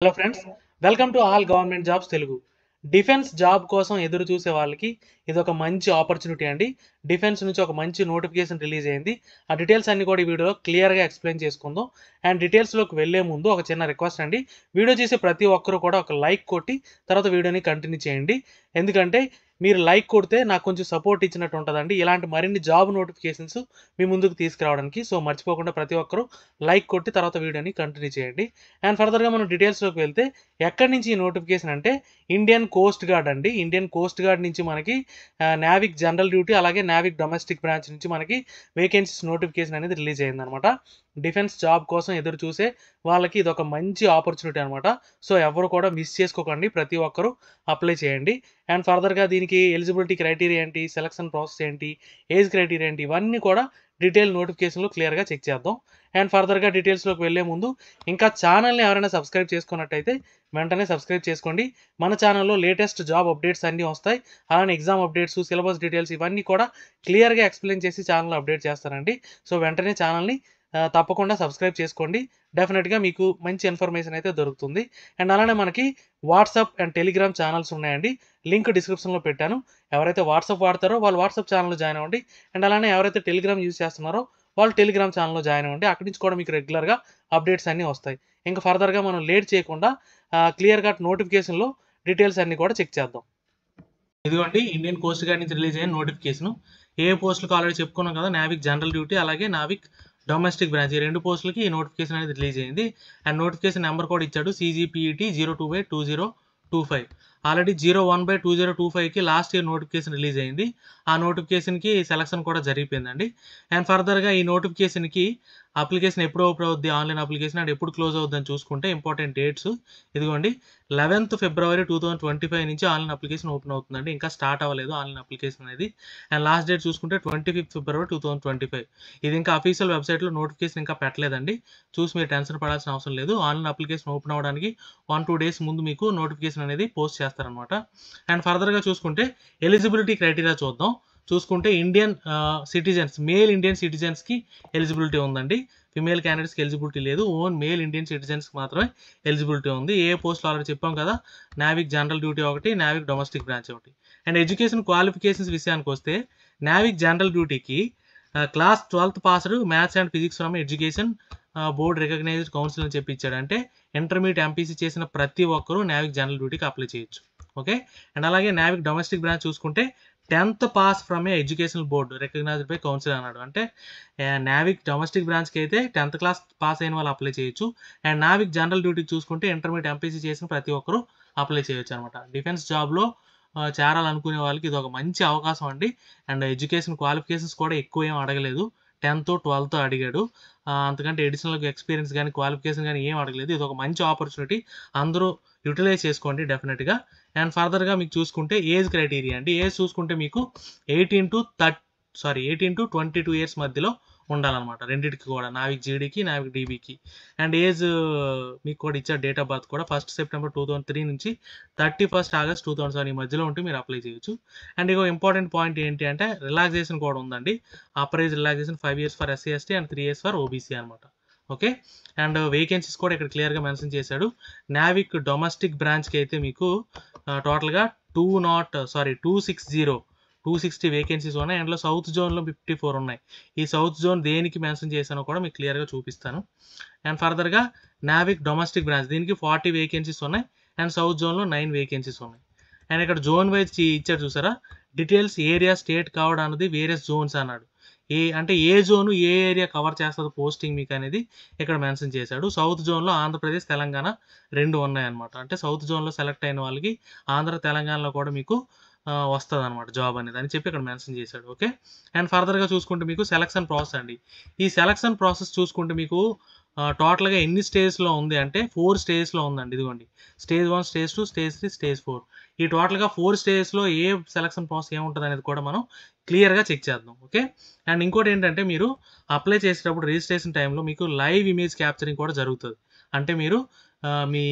Hello friends, welcome to all government jobs Telugu. Defence job కోసం ఎదురు చూసే వాళ్ళకి ఇది ఒక మంచి ఆపర్చునిటీ అండి. డిఫెన్స్ నుంచి ఒక మంచి నోటిఫికేషన్ రిలీజ్ అయింది. ఆ డీటెయిల్స్ అన్ని కూడా ఈ వీడియోలో క్లియర్గా ఎక్స్ప్లెయిన్ చేసుకుందాం. అండ్ డీటెయిల్స్లోకి వెళ్ళే ముందు ఒక చిన్న రిక్వెస్ట్ అండి, వీడియో చేసే ప్రతి ఒక్కరు కూడా ఒక లైక్ కొట్టి తర్వాత వీడియోని కంటిన్యూ చేయండి. ఎందుకంటే మీరు లైక్ కొడితే నాకు కొంచెం సపోర్ట్ ఇచ్చినట్టు ఉంటుందండి, ఇలాంటి మరిన్ని జాబ్ నోటిఫికేషన్స్ మీ ముందుకు తీసుకురావడానికి. సో మర్చిపోకుండా ప్రతి ఒక్కరు లైక్ కొట్టి తర్వాత వీడియోని కంటిన్యూ చేయండి. అండ్ ఫర్దర్గా మనం డీటెయిల్స్లోకి వెళ్తే ఎక్కడి నుంచి ఈ నోటిఫికేషన్ అంటే ఇండియన్ కోస్ట్ గార్డ్ అండి. ఇండియన్ కోస్ట్ గార్డ్ నుంచి మనకి నావిక్ జనరల్ డ్యూటీ అలాగే నావిక్ డొమెస్టిక్ బ్రాంచ్ నుంచి మనకి వేకెన్సీస్ నోటిఫికేషన్ అనేది రిలీజ్ అయిందనమాట. డిఫెన్స్ జాబ్ కోసం ఎదురు చూసే వాళ్ళకి ఇది ఒక మంచి ఆపర్చునిటీ అనమాట. సో ఎవరు కూడా మిస్ చేసుకోకండి, ప్రతి ఒక్కరు అప్లై చేయండి. అండ్ ఫర్దర్గా దీనికి ఎలిజిబిలిటీ క్రైటీరియా ఏంటి, సెలక్షన్ ప్రాసెస్ ఏంటి, ఏజ్ క్రైటీరియా ఏంటి, ఇవన్నీ కూడా డీటెయిల్ నోటిఫికేషన్లో క్లియర్గా చెక్ చేద్దాం. అండ్ ఫర్దర్గా డీటెయిల్స్లోకి వెళ్ళే ముందు ఇంకా ఛానల్ని ఎవరైనా సబ్స్క్రైబ్ చేసుకున్నట్టయితే వెంటనే సబ్స్క్రైబ్ చేసుకోండి. మన ఛానల్లో లేటెస్ట్ జాబ్ అప్డేట్స్ అన్నీ వస్తాయి. అలానే ఎగ్జామ్ అప్డేట్స్, సిలబస్ డీటెయిల్స్ ఇవన్నీ కూడా క్లియర్గా ఎక్స్ప్లెయిన్ చేసి ఛానల్ అప్డేట్ చేస్తానండి. సో వెంటనే ఛానల్ని తప్పకుండా సబ్స్క్రైబ్ చేసుకోండి. డెఫినెట్గా మీకు మంచి ఇన్ఫర్మేషన్ అయితే దొరుకుతుంది. అండ్ అలానే మనకి వాట్సాప్ అండ్ టెలిగ్రామ్ ఛానల్స్ ఉన్నాయండి, లింక్ డిస్క్రిప్షన్లో పెట్టాను. ఎవరైతే వాట్సాప్ వాడతారో వాళ్ళు వాట్సాప్ ఛానల్లో జాయిన్ అవ్వండి. అండ్ అలానే ఎవరైతే టెలిగ్రామ్ యూజ్ చేస్తున్నారో వాళ్ళు టెలిగ్రామ్ ఛానల్లో జాయిన్ అవ్వండి. అక్కడి నుంచి కూడా మీకు రెగ్యులర్గా అప్డేట్స్ అన్నీ వస్తాయి. ఇంకా ఫర్దర్గా మనం లేట్ చేయకుండా క్లియర్ కట్ నోటిఫికేషన్లో డీటెయిల్స్ అన్నీ కూడా చెక్ చేద్దాం. ఇదిగోండి ఇండియన్ కోస్ట్ గార్డ్ నుంచి రిలీజ్ అయిన నోటిఫికేషన్. ఏ పోస్టులకు ఆల్రెడీ చెప్పుకున్నాం కదా, నావిక్ జనరల్ డ్యూటీ అలాగే నావిక్ డొమెస్టిక్ బ్రాంచ్, ఈ రెండు పోస్టులకి ఈ నోటిఫికేషన్ అనేది రిలీజ్ అయింది. అండ్ నోటిఫికేషన్ నెంబర్ కూడా ఇచ్చాడు, CGPET 02/2025. ఆల్రెడీ 01/2025కి లాస్ట్ ఇయర్ నోటిఫికేషన్ రిలీజ్ అయింది. ఆ నోటిఫికేషన్కి సెలక్షన్ కూడా జరిగిపోయిందండి. అండ్ ఫర్దర్గా ఈ నోటిఫికేషన్కి అప్లికేషన్ ఎప్పుడు ఓపెన్ అవుద్ది, ఆన్లైన్ అప్లికేషన్ అండ్ ఎప్పుడు క్లోజ్ అవుద్దని చూసుకుంటే ఇంపార్టెంట్ డేట్స్ ఇదిగోండి. 11th February 2025 నుంచి ఆన్లైన్ అప్లికేషన్ ఓపెన్ అవుతుందండి. ఇంకా స్టార్ట్ అవ్వలేదు ఆన్లైన్ అప్లికేషన్ అనేది. అండ్ లాస్ట్ డేట్ చూసుకుంటే 25th February 2025. ఇది ఇంకా అఫీషియల్ వెబ్సైట్లో నోటిఫికేషన్ ఇంకా పెట్టలేదండి. చూసి మీరు టెన్షన్ పడాల్సిన అవసరం లేదు. ఆన్లైన్ అప్లికేషన్ ఓపెన్ అవ్వడానికి 1-2 days ముందు మీకు నోటిఫికేషన్ అనేది పోస్ట్ చేస్తారనమాట. అండ్ ఫర్దర్గా చూసుకుంటే ఎలిజిబిలిటీ క్రైటీరియా చూద్దాం. చూసుకుంటే ఇండియన్ సిటిజన్స్, మేల్ ఇండియన్ సిటిజన్స్కి ఎలిజిబిలిటీ ఉందండి. ఫిమేల్ క్యాండిడేట్స్కి ఎలిజిబిలిటీ లేదు. ఓన్ మేల్ ఇండియన్ సిటిజన్స్కి మాత్రమే ఎలిజిబిలిటీ ఉంది. ఏ పోస్టులు ఆల్రెడీ చెప్పాం కదా, నావిక్ జనరల్ డ్యూటీ ఒకటి, నావిక్ డొమెస్టిక్ బ్రాంచ్ ఒకటి. అండ్ ఎడ్యుకేషన్ క్వాలిఫికేషన్స్ విషయానికి వస్తే నావిక్ జనరల్ డ్యూటీకి class 12th passed maths and physics from education board recognised council అని చెప్పి ఇచ్చాడు. అంటే ఇంటర్మీడియట్ MPC చేసిన ప్రతి ఒక్కరూ నావిక్ జనరల్ డ్యూటీకి అప్లై చేయొచ్చు. ఓకే. అండ్ అలాగే నావిక్ డొమెస్టిక్ బ్రాంచ్ చూసుకుంటే 10th pass from a educational board recognised by council అన్నాడు. అంటే నావిక్ డొమెస్టిక్ బ్రాంచ్కి అయితే 10th క్లాస్ పాస్ అయిన వాళ్ళు అప్లై చేయొచ్చు. అండ్ నావిక్ జనరల్ డ్యూటీకి చూసుకుంటే ఇంటర్మీడియట్ MPC చేసిన ప్రతి ఒక్కరూ అప్లై చేయొచ్చు అనమాట. డిఫెన్స్ జాబ్లో చేరాలనుకునే వాళ్ళకి ఇది ఒక మంచి అవకాశం అండి. అండ్ ఎడ్యుకేషన్ క్వాలిఫికేషన్స్ కూడా ఎక్కువ ఏం అడగలేదు, 10th 12th అడిగాడు. అంతకంటే ఎడిషనల్ ఎక్స్పీరియన్స్ కానీ క్వాలిఫికేషన్ కానీ ఏం అడగలేదు. ఇది ఒక మంచి ఆపర్చునిటీ, అందరూ యూటిలైజ్ చేసుకోండి డెఫినెట్గా. అండ్ ఫర్దర్గా మీకు చూసుకుంటే ఏజ్ క్రైటీరియా అండి. ఏజ్ చూసుకుంటే మీకు 18 to 22 years మధ్యలో ఉండాలన్నమాట రెండింటికి కూడా, నావిక్ జీడీకి నావిక్ డీబీకి. అండ్ ఏజ్ మీకు కూడా ఇచ్చే డేట్ ఆఫ్ బర్త్ కూడా 1st September 2003 నుంచి 31st August 2007 ఈ మధ్యలో ఉంటే మీరు అప్లై చేయొచ్చు. అండ్ ఇక ఇంపార్టెంట్ పాయింట్ ఏంటి అంటే రిలాక్సేషన్ కూడా ఉందండి. Upper age relaxation 5 years for SC ST and 3 years for OBC అనమాట. ఓకే. అండ్ వేకెన్సీస్ కూడా ఇక్కడ క్లియర్గా మెన్షన్ చేశాడు. నావిక్ డొమెస్టిక్ బ్రాంచ్కి అయితే మీకు టోటల్గా 260 వేకెన్సీస్ ఉన్నాయి. అండ్లో సౌత్ జోన్లో 54 ఉన్నాయి. ఈ సౌత్ జోన్ దేనికి మెన్షన్ చేశానో కూడా మీకు క్లియర్గా చూపిస్తాను. అండ్ ఫర్దర్గా నావిక్ డొమెస్టిక్ బ్రాంచ్ దీనికి 40 వేకెన్సీస్ ఉన్నాయి. అండ్ సౌత్ జోన్లో 9 వేకెన్సీస్ ఉన్నాయి. అండ్ ఇక్కడ జోన్ వైజ్ ఇచ్చారు చూసారా, డీటెయిల్స్ ఏరియా స్టేట్ కవర్డ్ అన్నది వేరియస్ జోన్స్ అన్నాడు. అంటే ఏ జోను ఏ ఏరియా కవర్ చేస్తుంది పోస్టింగ్ మీకు అనేది ఇక్కడ మెన్షన్ చేశాడు. సౌత్ జోన్లో ఆంధ్రప్రదేశ్ తెలంగాణ 2 ఉన్నాయన్నమాట. అంటే సౌత్ జోన్లో సెలెక్ట్ అయిన వాళ్ళకి ఆంధ్ర తెలంగాణలో కూడా మీకు వస్తుంది అనమాట జాబ్ అనేది అని చెప్పి ఇక్కడ మెన్షన్ చేశాడు. ఓకే. అండ్ ఫర్దర్గా చూసుకుంటే మీకు సెలక్షన్ ప్రాసెస్ అండి. ఈ సెలక్షన్ ప్రాసెస్ చూసుకుంటే మీకు టోటల్గా ఎన్ని స్టేజ్లో ఉంది అంటే 4 స్టేజ్లో ఉందండి. ఇదిగోండి, Stage 1, Stage 2, Stage 3, Stage 4. ఈ టోటల్గా 4 స్టేజ్లో ఏ సెలక్షన్ ప్రాసెస్ ఏముంటుంది అనేది కూడా మనం క్లియర్గా చెక్ చేద్దాం. ఓకే. అండ్ ఇంకోటి ఏంటంటే మీరు అప్లై చేసేటప్పుడు రిజిస్ట్రేషన్ టైంలో మీకు లైవ్ ఇమేజ్ క్యాప్చరింగ్ కూడా జరుగుతుంది. అంటే మీరు మీ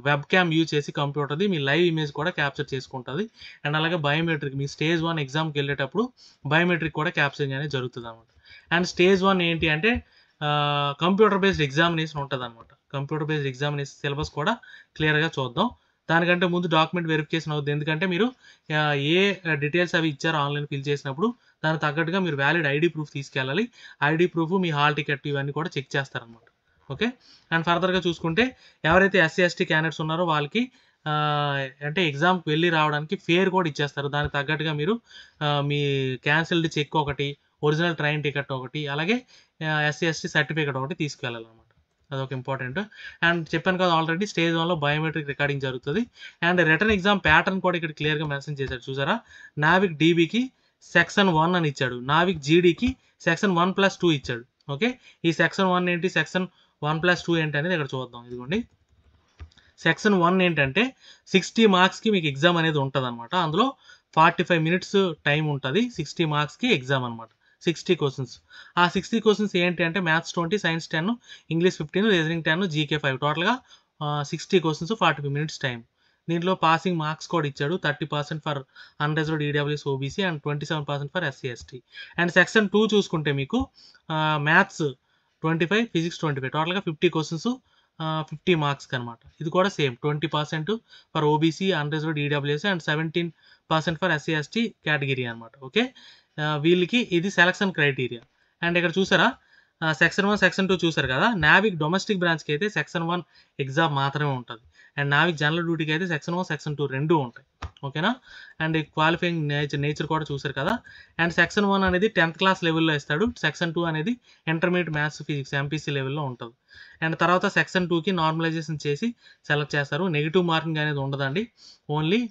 వెబ్ క్యామ్ యూజ్ చేసి కంప్యూటర్ది మీ లైవ్ ఇమేజ్ కూడా క్యాప్చర్ చేసుకుంటుంది. అండ్ అలాగే బయోమెట్రిక్ మీ Stage 1 ఎగ్జామ్కి వెళ్ళేటప్పుడు బయోమెట్రిక్ కూడా క్యాప్చరింగ్ అనేది జరుగుతుంది అనమాట. అండ్ Stage 1 ఏంటి అంటే కంప్యూటర్ బేస్డ్ ఎగ్జామినేషన్ ఉంటుంది అనమాట. కంప్యూటర్ బేస్డ్ ఎగ్జామినేషన్ సిలబస్ కూడా క్లియర్గా చూద్దాం. దానికంటే ముందు డాక్యుమెంట్ వెరిఫికేషన్ అవుతుంది. ఎందుకంటే మీరు ఏ డీటెయిల్స్ అవి ఇచ్చారో ఆన్లైన్ ఫిల్ చేసినప్పుడు దానికి తగ్గట్టుగా మీరు వ్యాలిడ్ ఐడి ప్రూఫ్ తీసుకెళ్ళాలి. ఐడి ప్రూఫ్, మీ హాల్ టికెట్ ఇవన్నీ కూడా చెక్ చేస్తారనమాట. ఓకే. అండ్ ఫర్దర్గా చూసుకుంటే ఎవరైతే ఎస్సీ ఎస్టీ క్యాండిడేట్స్ ఉన్నారో వాళ్ళకి అంటే ఎగ్జామ్కి వెళ్ళి రావడానికి ఫేర్ కూడా ఇచ్చేస్తారు. దానికి తగ్గట్టుగా మీరు మీ క్యాన్సిల్డ్ చెక్ ఒకటి, ఒరిజినల్ ట్రైన్ టికెట్ ఒకటి, అలాగే ఎస్సీ ఎస్టీ సర్టిఫికేట్ ఒకటి తీసుకెళ్ళాలన్నమాట. అదొక ఇంపార్టెంట్. అండ్ చెప్పాను కదా ఆల్రెడీ స్టేజ్ 1లో బయోమెట్రిక్ రికార్డింగ్ జరుగుతుంది. అండ్ రిటర్న్ ఎగ్జామ్ ప్యాటర్న్ కూడా ఇక్కడ క్లియర్గా మెన్షన్ చేశాడు. చూసారా, నావిక్ డీబీకి సెక్షన్ 1 అని ఇచ్చాడు, నావిక్ జీడీకి సెక్షన్ 1+2 ఇచ్చాడు. ఓకే. ఈ సెక్షన్ 1 ఏంటి, సెక్షన్ 1+2 ఏంటి అనేది ఇక్కడ చూద్దాం. ఇదిగోండి, సెక్షన్ 1 ఏంటంటే 60 మార్క్స్కి మీకు ఎగ్జామ్ అనేది ఉంటుంది అనమాట. అందులో 45 మినిట్స్ టైం ఉంటుంది. 60 మార్క్స్కి ఎగ్జామ్ అనమాట. 60 క్వశ్చన్స్. ఆ 60 క్వశ్చన్స్ ఏంటి అంటే maths 20, science 10, English 15, reasoning 10, GK 5, టోటల్గా 60 క్వశ్చన్స్, 45 మినిట్స్ టైం. దీంట్లో పాసింగ్ మార్క్స్ కూడా ఇచ్చాడు. 30% for unreserved EWS OBC and 27% for SC ST. And section 2 చూసుకుంటే మీకు మ్యాథ్స్ 25, ఫిజిక్స్ 25, టోటల్గా 50 క్వశ్చన్స్, 50 మార్క్స్కి అనమాట. ఇది కూడా same 20% for OBC, unreserved EWS and 17% for SC ST category అనమాట. ఓకే. వీళ్ళకి ఇది సెలక్షన్ క్రైటీరియా. అండ్ ఇక్కడ చూసారా, సెక్షన్ 1, సెక్షన్ 2 చూసారు కదా. నావిక్ డొమెస్టిక్ బ్రాంచ్కి అయితే సెక్షన్ 1 ఎగ్జామ్ మాత్రమే ఉంటుంది. అండ్ నావిక్ జనరల్ డ్యూటీకి అయితే సెక్షన్ 1, సెక్షన్ 2 రెండూ ఉంటాయి. ఓకేనా. అండ్ క్వాలిఫైయింగ్ నేచర్ కూడా చూసారు కదా. అండ్ సెక్షన్ 1 అనేది 10th క్లాస్ లెవెల్లో ఇస్తాడు. సెక్షన్ 2 అనేది ఇంటర్మీడియట్ మ్యాథ్స్ ఫిజిక్స్ ఎంపీసీ లెవెల్లో ఉంటుంది. అండ్ తర్వాత సెక్షన్ 2కి నార్మలైజేషన్ చేసి సెలెక్ట్ చేస్తారు. నెగిటివ్ మార్కింగ్ అనేది ఉండదండి. ఓన్లీ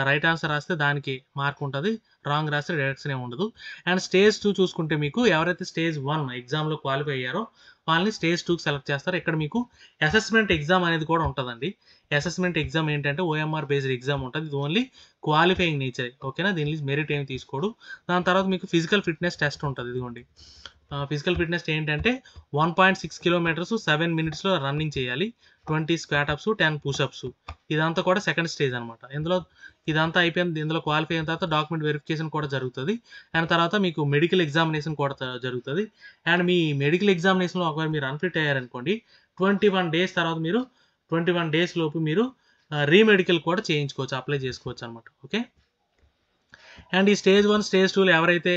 రైట్ ఆన్సర్ రాస్తే దానికి మార్క్ ఉంటుంది, రాంగ్ రాస్తే డైరెక్షన్ ఏమి ఉండదు. అండ్ స్టేజ్ 2 చూసుకుంటే మీకు ఎవరైతే స్టేజ్ 1 ఎగ్జామ్లో క్వాలిఫై అయ్యారో వాళ్ళని స్టేజ్ 2కి సెలెక్ట్ చేస్తారు. ఇక్కడ మీకు అసెస్మెంట్ ఎగ్జామ్ అనేది కూడా ఉంటుందండి. అసెస్మెంట్ ఎగ్జామ్ ఏంటంటే ఓఎంఆర్ బేస్డ్ ఎగ్జామ్ ఉంటుంది. ఇది ఓన్లీ క్వాలిఫైయింగ్ నేచర్. ఓకేనా. దీనిలో మెరిట్ ఏమి తీసుకోడు. దాని తర్వాత మీకు ఫిజికల్ ఫిట్నెస్ టెస్ట్ ఉంటుంది. ఇదిగోండి, ఫిజికల్ ఫిట్నెస్ ఏంటంటే 1.6 కిలోమీటర్స్ 7 మినిట్స్లో రన్నింగ్ చేయాలి, 20 స్క్వాట్ అప్స్, 10 పుషప్స్. ఇదంతా కూడా సెకండ్ స్టేజ్ అనమాట. ఇందులో ఇదంతా అయిపోయింది. ఇందులో క్వాలిఫై అయిన తర్వాత డాక్యుమెంట్ వెరిఫికేషన్ కూడా జరుగుతుంది. అండ్ తర్వాత మీకు మెడికల్ ఎగ్జామినేషన్ కూడా జరుగుతుంది. అండ్ మీ మెడికల్ ఎగ్జామినేషన్లో ఒకవేళ మీరు అన్ఫిట్ అయ్యారనుకోండి, 21 డేస్ తర్వాత మీరు 21 డేస్ లోపు మీరు రీమెడికల్ కూడా చేయించుకోవచ్చు, అప్లై చేసుకోవచ్చు అనమాట. ఓకే. అండ్ ఈ స్టేజ్ 1, స్టేజ్ 2లో ఎవరైతే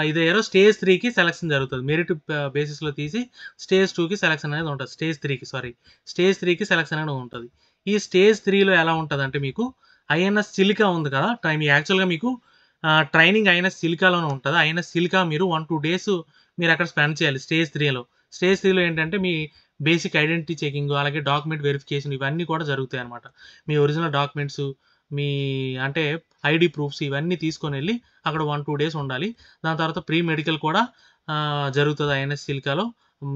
ఇదయ్యారో స్టేజ్ 3కి సెలక్షన్ జరుగుతుంది. మెరిట్ బేసిస్లో తీసి స్టేజ్ 2కి సెలక్షన్ అనేది ఉంటుంది. స్టేజ్ 3కి సెలక్షన్ అనేది ఉంటుంది. ఈ స్టేజ్ 3లో ఎలా ఉంటుంది అంటే మీకు ఐఎన్ఎస్ సిలికా ఉంది కదా, యాక్చువల్గా మీకు ట్రైనింగ్ ఐఎన్ఎస్ సిలికాలోనే ఉంటుంది. ఐఎన్ఎస్ సిలికా మీరు 1-2 డేస్ మీరు అక్కడ స్పెండ్ చేయాలి స్టేజ్ 3లో. స్టేజ్ 3లో ఏంటంటే మీ బేసిక్ ఐడెంటిటీ చెకింగ్, అలాగే డాక్యుమెంట్ వెరిఫికేషన్ ఇవన్నీ కూడా జరుగుతాయి అనమాట. మీ ఒరిజినల్ డాక్యుమెంట్స్, మీ అంటే ఐడి ప్రూఫ్స్ ఇవన్నీ తీసుకొని వెళ్ళి అక్కడ 1-2 డేస్ ఉండాలి. దాని తర్వాత ప్రీ మెడికల్ కూడా జరుగుతుంది ఐఎన్ఎస్ సిలికాలో.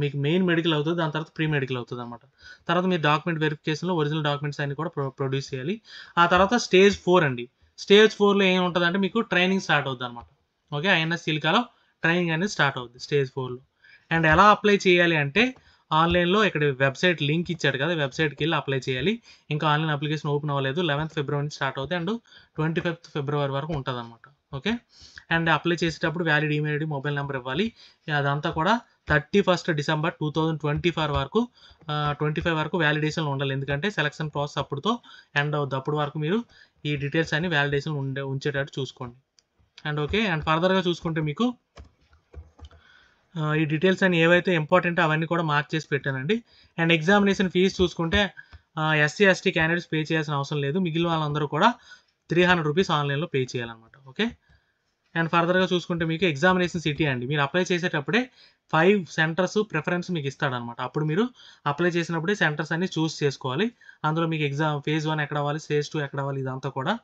మీకు మెయిన్ మెడికల్ అవుతుంది, దాని తర్వాత ప్రీ మెడికల్ అవుతుంది అనమాట. తర్వాత మీరు డాక్యుమెంట్ వెరిఫికేషన్లో ఒరిజినల్ డాక్యుమెంట్స్ అన్ని కూడా ప్రొడ్యూస్ చేయాలి. ఆ తర్వాత స్టేజ్ 4 అండి. స్టేజ్ 4లో ఏం ఉంటుందంటే మీకు ట్రైనింగ్ స్టార్ట్ అవుతుంది అనమాట. ఓకే. ఐఎన్ఎస్ సిలికాలో ట్రైనింగ్ అనేది స్టార్ట్ అవుతుంది స్టేజ్ 4లో. అండ్ ఎలా అప్లై చేయాలి అంటే ఆన్లైన్లో ఇక్కడ వెబ్సైట్ లింక్ ఇచ్చాడు కదా, వెబ్సైట్కి వెళ్ళి అప్లై చేయాలి. ఇంకా ఆన్లైన్ అప్లికేషన్ ఓపెన్ అవ్వలేదు. 11th ఫిబ్రవరి నుంచి స్టార్ట్ అవుతుంది అండ్ 25th ఫిబ్రవరి వరకు ఉంటుంది అనమాట. ఓకే. అండ్ అప్లై చేసేటప్పుడు valid email ID, mobile number ఇవ్వాలి. అదంతా కూడా 31st డిసెంబర్ 2024 వరకు 25 వరకు వ్యాలిడేషన్లో ఉండాలి. ఎందుకంటే సెలక్షన్ ప్రాసెస్ అప్పుడుతో ఎండ్ అవుద్ది. అప్పుడు వరకు మీరు ఈ డీటెయిల్స్ అన్ని వ్యాలిడేషన్ ఉంచేటట్టు చూసుకోండి. And okay. అండ్ ఫర్దర్గా చూసుకుంటే మీకు ఈ డీటెయిల్స్ అని ఏవైతే ఇంపార్టెంట్ అవన్నీ కూడా మార్క్ చేసి పెట్టానండి. అండ్ ఎగ్జామినేషన్ ఫీజు చూసుకుంటే ఎస్సీ ఎస్టీ క్యాండిడేట్స్ పే చేయాల్సిన అవసరం లేదు. మిగిలిన వాళ్ళందరూ కూడా 300 రూపీస్ ఆన్లైన్లో పే చేయాలన్నమాట. ఓకే. అండ్ ఫర్దర్గా చూసుకుంటే మీకు ఎగ్జామినేషన్ సిటీ అండి. మీరు అప్లై చేసేటప్పుడే 5 సెంటర్స్ ప్రిఫరెన్స్ మీకు ఇస్తాడనమాట. అప్పుడు మీరు అప్లై చేసినప్పుడే సెంటర్స్ అన్ని చూస్ చేసుకోవాలి. అందులో మీకు ఎగ్జామ్ ఫేజ్ 1 ఎక్కడ అవ్వాలి, స్టేజ్ 2 ఎక్కడ అవ్వాలి, ఇదంతా కూడా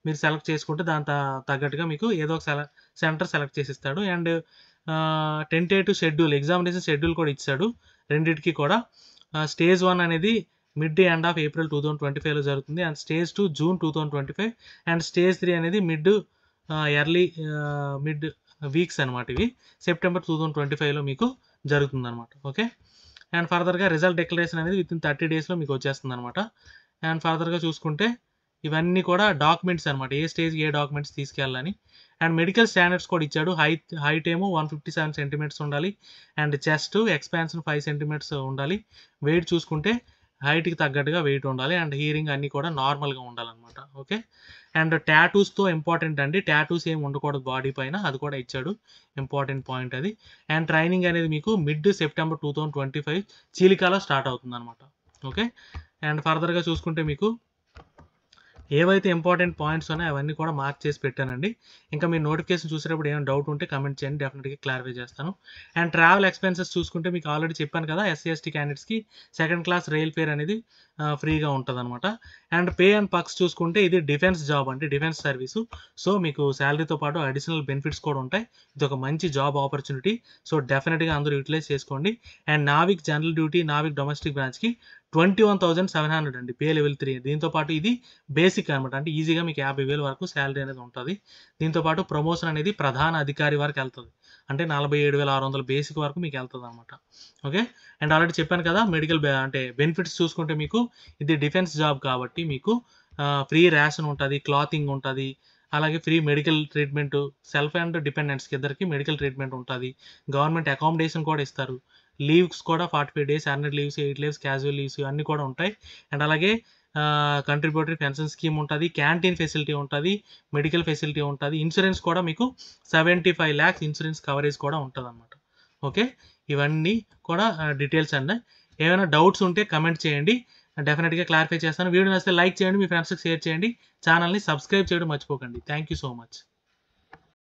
మీరు సెలెక్ట్ చేసుకుంటే దాని తగ్గట్టుగా మీకు ఏదో ఒక సెంటర్ సెలెక్ట్ చేసి ఇస్తాడు. And tentative schedule, examination schedule కూడా ఇచ్చాడు రెండింటికి కూడా. స్టేజ్ 1 అనేది మిడ్ ఎండ్ ఆఫ్ ఏప్రిల్ 2025లో జరుగుతుంది. And stage 2 June 2025. And stage 3 అనేది ఎర్లీ మిడ్ వీక్స్ అనమాట. ఇవి సెప్టెంబర్ 2025లో మీకు జరుగుతుంది అనమాట. ఓకే. అండ్ ఫర్దర్గా రిజల్ట్ డిక్లరేషన్ అనేది విత్ ఇన్ 30 డేస్లో మీకు వచ్చేస్తుంది అనమాట. అండ్ ఫర్దర్గా చూసుకుంటే ఇవన్నీ కూడా డాక్యుమెంట్స్ అనమాట. ఏ స్టేజ్ ఏ డాక్యుమెంట్స్ తీసుకెళ్ళాలని. అండ్ మెడికల్ స్టాండర్డ్స్ కూడా ఇచ్చాడు. హైట్ ఏమో 157 సెంటీమీటర్స్ ఉండాలి. అండ్ చెస్ట్ ఎక్స్పాన్షన్ 5 సెంటీమీటర్స్ ఉండాలి. వెయిట్ చూసుకుంటే హైట్కి తగ్గట్టుగా వెయిట్ ఉండాలి. అండ్ హియరింగ్ అన్నీ కూడా నార్మల్గా ఉండాలన్నమాట. ఓకే. అండ్ టాటూస్తో ఇంపార్టెంట్ అండి. టాటూస్ ఏమి ఉండకూడదు బాడీ పైన, అది కూడా ఇచ్చాడు. ఇంపార్టెంట్ పాయింట్ అది. అండ్ ట్రైనింగ్ అనేది మీకు మిడ్ సెప్టెంబర్ 2025 చీలికాలో స్టార్ట్ అవుతుంది అనమాట. ఓకే. అండ్ ఫర్దర్గా చూసుకుంటే మీకు ఏవైతే ఇంపార్టెంట్ పాయింట్స్ ఉన్నాయో అవన్నీ కూడా మార్క్ చేసి పెట్టానండి. ఇంకా మీరు నోటిఫికేషన్ చూసేటప్పుడు ఏమైనా డౌట్ ఉంటే కమెంట్ చేయండి, డెఫినెట్గా క్లారిఫై చేస్తాను. అండ్ ట్రావెల్ ఎక్స్పెన్సెస్ చూసుకుంటే మీకు ఆల్రెడీ చెప్పాను కదా, ఎస్సీ ఎస్టీ క్యాండిడేట్స్కి సెకండ్ క్లాస్ రైల్ ఫేర్ అనేది ఫ్రీగా ఉంటుంది అనమాట. అండ్ పే అండ్ పక్స్ చూసుకుంటే ఇది డిఫెన్స్ జాబ్ అండి, డిఫెన్స్ సర్వీసు. సో మీకు శాలరీతో పాటు అడిషనల్ బెనిఫిట్స్ కూడా ఉంటాయి. ఇది ఒక మంచి జాబ్ ఆపర్చునిటీ. సో డెఫినెట్గా అందరూ యూటిలైజ్ చేసుకోండి. And Navik general duty, Navik domestic బ్రాంచ్కి 21,700 అండి, పే లెవెల్ 3. దీంతో పాటు ఇది బేసిక్ అనమాట, అంటే ఈజీగా మీకు 50,000 వరకు శాలరీ అనేది ఉంటుంది. దీంతో పాటు ప్రమోషన్ అనేది ప్రధాన అధికారి వరకు వెళ్తుంది, అంటే 47,600 బేసిక్ వరకు మీకు వెళ్తుంది అనమాట. ఓకే. అండ్ ఆల్రెడీ చెప్పాను కదా, మెడికల్ అంటే బెనిఫిట్స్ చూసుకుంటే మీకు ఇది డిఫెన్స్ జాబ్ కాబట్టి మీకు ఫ్రీ రేషన్ ఉంటుంది, క్లాతింగ్ ఉంటుంది, అలాగే free medical treatment, self and డిపెండెంట్స్కి ఇద్దరికి మెడికల్ ట్రీట్మెంట్ ఉంటుంది. గవర్నమెంట్ అకామిడేషన్ కూడా ఇస్తారు. లీవ్స్ కూడా 45 days, earned leaves, 8 leaves, casual leaves అన్నీ కూడా ఉంటాయి. అండ్ అలాగే కంట్రిబ్యూటరీ పెన్షన్ స్కీమ్ ఉంటుంది, క్యాంటీన్ ఫెసిలిటీ ఉంటుంది, మెడికల్ ఫెసిలిటీ ఉంటుంది. ఇన్సూరెన్స్ కూడా మీకు 75 lakhs ఇన్సూరెన్స్ కవరేజ్ కూడా ఉంటుంది అనమాట. ఓకే. ఇవన్నీ కూడా డీటెయిల్స్ అండి. ఏమైనా డౌట్స్ ఉంటే కమెంట్ చేయండి, డెఫినెట్గా క్లారిఫై చేస్తాను. వీడియో నచ్చితే లైక్ చేయండి, మీ ఫ్రెండ్స్కి షేర్ చేయండి, ఛానల్ని సబ్స్క్రైబ్ చేయడం మర్చిపోకండి. Thank you so much.